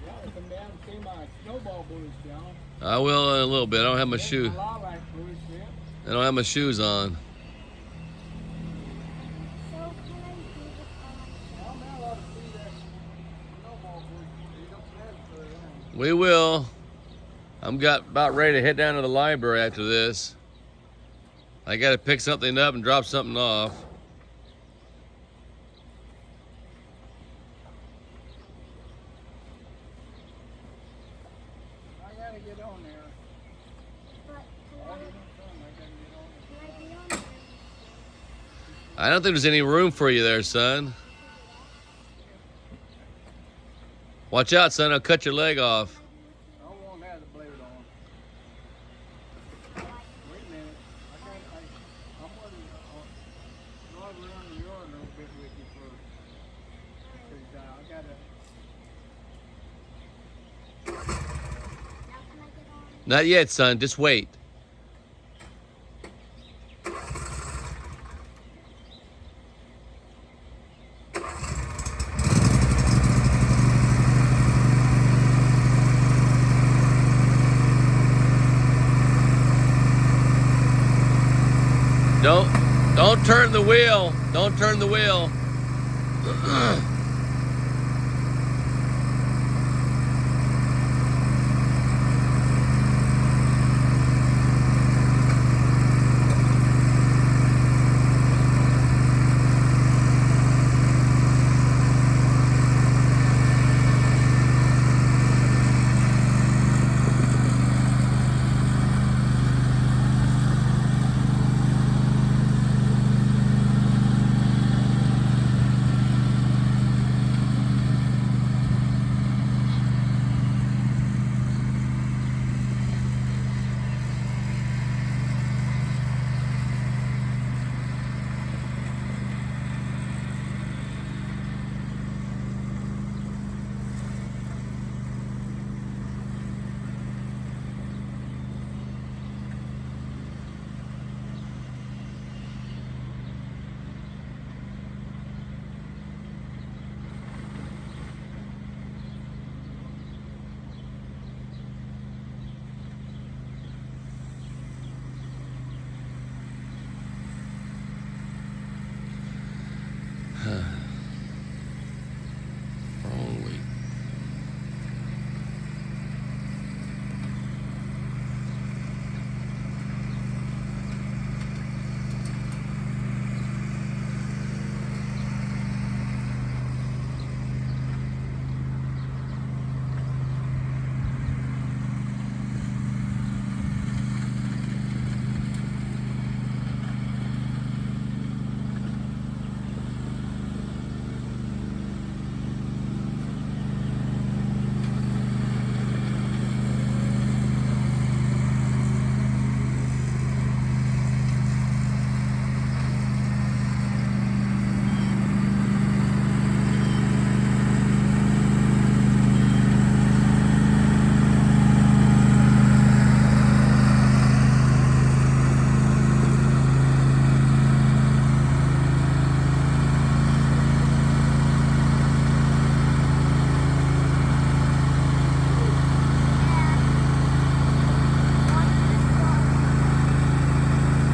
gotta come down and see my snowball bush, John. I will in a little bit. I don't have my There's shoe. my lilac bush there. I don't have my shoes on. So can I do this Well, now I ought to see that snowball bush. You don't have it very long. We will. I'm about ready to head down to the library after this. I got to pick something up and drop something off. I gotta get on there. But All you don't come, I gotta get on there. can I be on there? I don't think there's any room for you there, son. Watch out, son. I'll cut your leg off. I don't want to have the blade on. Wait a minute. I'm going to drive around the yard a little bit with you first. Cause I gotta. Now can I get on? Not yet, son. Just wait. Don't turn the wheel. Don't turn the wheel.